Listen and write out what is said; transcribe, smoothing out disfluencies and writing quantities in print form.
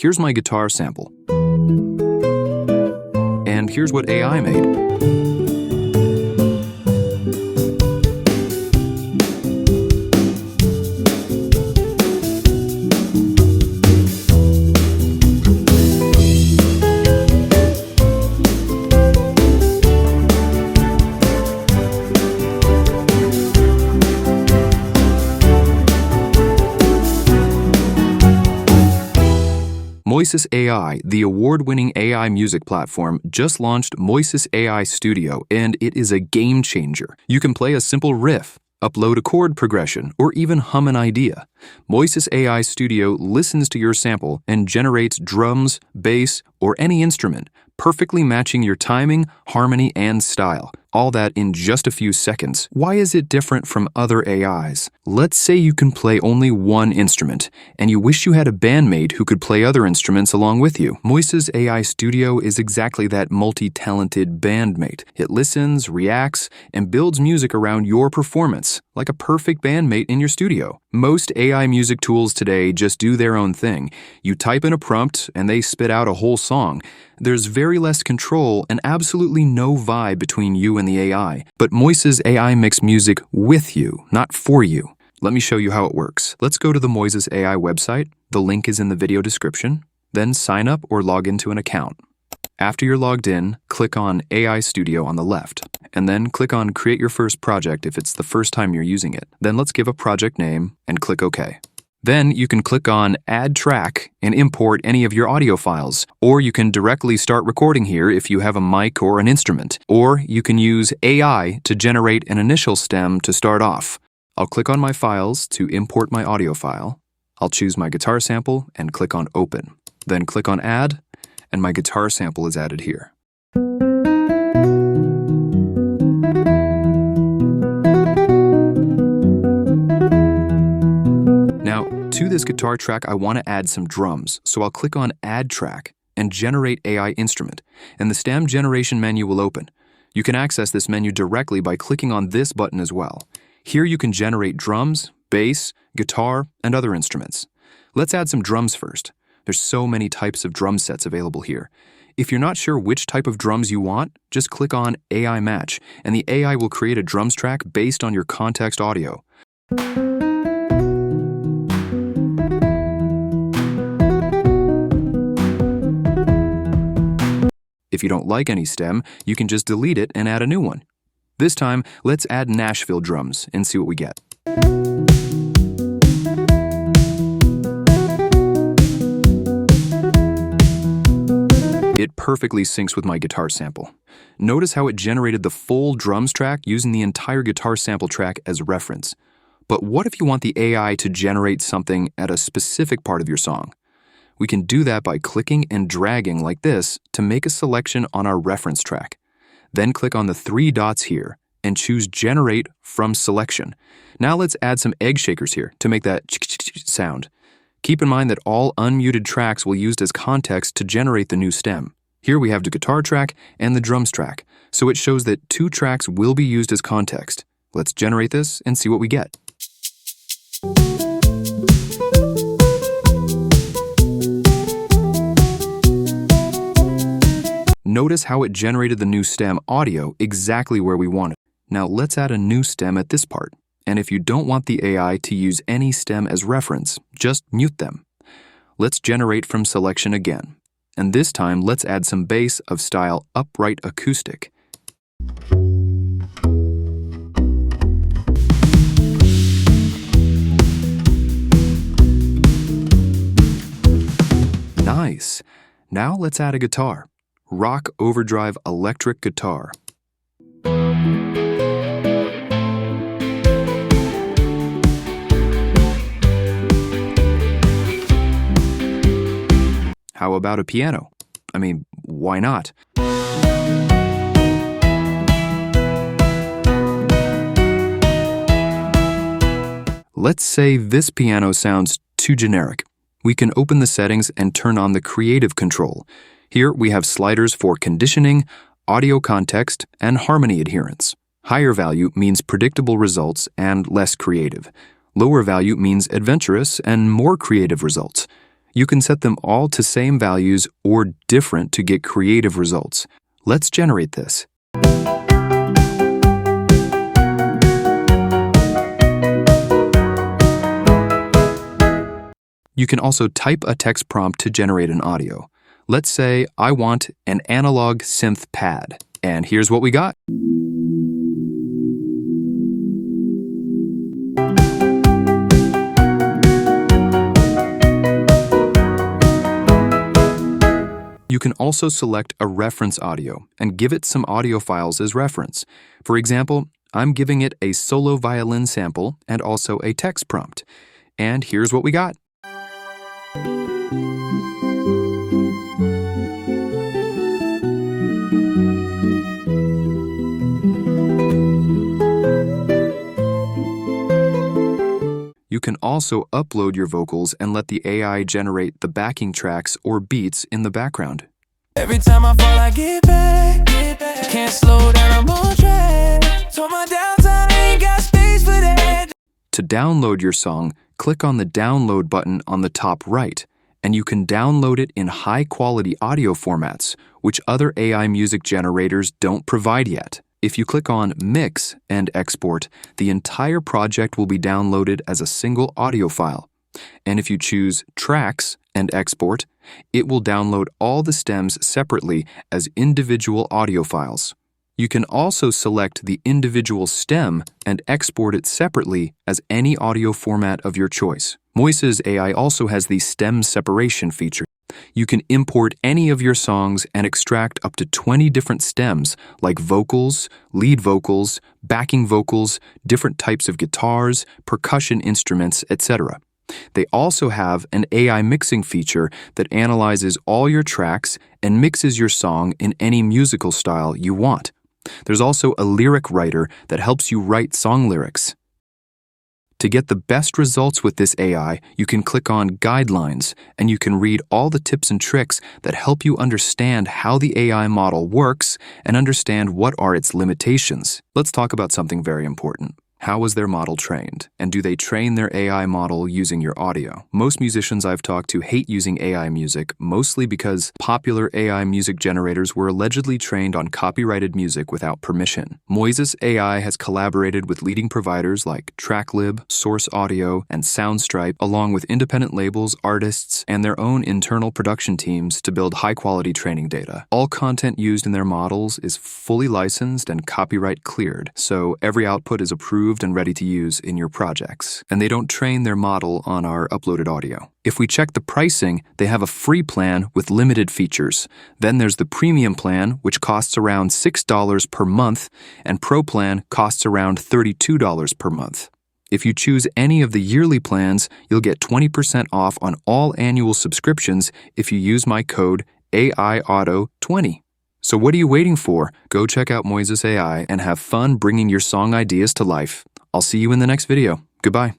Here's my guitar sample. And here's what AI made. Moises AI, the award-winning AI music platform, just launched Moises AI Studio, and it is a game changer. You can play a simple riff, upload a chord progression, or even hum an idea. Moises AI Studio listens to your sample and generates drums, bass, or any instrument, perfectly matching your timing, harmony, and style. All that in just a few seconds. Why is it different from other AIs? Let's say you can play only one instrument, and you wish you had a bandmate who could play other instruments along with you. Moises AI Studio is exactly that multi-talented bandmate. It listens, reacts, and builds music around your performance, like a perfect bandmate in your studio. Most AI music tools today just do their own thing. You type in a prompt, and they spit out a whole song. There's very less control and absolutely no vibe between you and the AI. But Moises AI makes music with you, not for you. Let me show you how it works. Let's go to the Moises AI website. The link is in the video description. Then sign up or log into an account. After you're logged in, click on AI Studio on the left, and then click on Create Your First Project if it's the first time you're using it. Then let's give a project name and click OK. Then you can click on Add Track and import any of your audio files, or you can directly start recording here if you have a mic or an instrument, or you can use AI to generate an initial stem to start off. I'll click on my files to import my audio file. I'll choose my guitar sample and click on Open. Then click on Add, and my guitar sample is added here. To this guitar track, I want to add some drums, so I'll click on Add Track and Generate AI Instrument, and the stem generation menu will open. You can access this menu directly by clicking on this button as well. Here you can generate drums, bass, guitar, and other instruments. Let's add some drums first. There's so many types of drum sets available here. If you're not sure which type of drums you want, just click on AI Match, and the AI will create a drums track based on your context audio. If you don't like any stem, you can just delete it and add a new one. This time, let's add Nashville drums and see what we get. It perfectly syncs with my guitar sample. Notice how it generated the full drums track using the entire guitar sample track as reference. But what if you want the AI to generate something at a specific part of your song? We can do that by clicking and dragging like this to make a selection on our reference track. Then click on the three dots here and choose Generate from Selection. Now let's add some egg shakers here to make that sound. Keep in mind that all unmuted tracks will be used as context to generate the new stem. Here we have the guitar track and the drums track, so it shows that two tracks will be used as context. Let's generate this and see what we get. Notice how it generated the new stem audio exactly where we want it. Now let's add a new stem at this part. And if you don't want the AI to use any stem as reference, just mute them. Let's generate from selection again. And this time, let's add some bass of style upright acoustic. Nice. Now let's add a guitar. Rock overdrive electric guitar. How about a piano? I mean, why not? Let's say this piano sounds too generic. We can open the settings and turn on the creative control. Here we have sliders for conditioning, audio context, and harmony adherence. Higher value means predictable results and less creative. Lower value means adventurous and more creative results. You can set them all to same values or different to get creative results. Let's generate this. You can also type a text prompt to generate an audio. Let's say I want an analog synth pad, and here's what we got. You can also select a reference audio and give it some audio files as reference. For example, I'm giving it a solo violin sample and also a text prompt. And here's what we got. You can also upload your vocals and let the AI generate the backing tracks or beats in the background. Every time I fall, I get back. Can't slow down, I'm on track. So my downtime, I ain't got space for that. To download your song, click on the download button on the top right, and you can download it in high-quality audio formats, which other AI music generators don't provide yet. If you click on Mix and Export, the entire project will be downloaded as a single audio file. And if you choose Tracks and Export, it will download all the stems separately as individual audio files. You can also select the individual stem and export it separately as any audio format of your choice. Moises AI also has the stem separation feature. You can import any of your songs and extract up to 20 different stems like vocals, lead vocals, backing vocals, different types of guitars, percussion instruments, etc. They also have an AI mixing feature that analyzes all your tracks and mixes your song in any musical style you want. There's also a lyric writer that helps you write song lyrics. To get the best results with this AI, you can click on Guidelines, and you can read all the tips and tricks that help you understand how the AI model works and understand what are its limitations. Let's talk about something very important. How was their model trained? And do they train their AI model using your audio? Most musicians I've talked to hate using AI music, mostly because popular AI music generators were allegedly trained on copyrighted music without permission. Moises AI has collaborated with leading providers like TrackLib, Source Audio, and Soundstripe, along with independent labels, artists, and their own internal production teams to build high-quality training data. All content used in their models is fully licensed and copyright cleared, so every output is approved and ready to use in your projects. And they don't train their model on our uploaded audio. If we check the pricing, they have a free plan with limited features. Then there's the premium plan, which costs around $6 per month, and Pro plan costs around $32 per month. If you choose any of the yearly plans, you'll get 20% off on all annual subscriptions if you use my code AIAuto20. So what are you waiting for? Go check out Moises AI and have fun bringing your song ideas to life. I'll see you in the next video. Goodbye.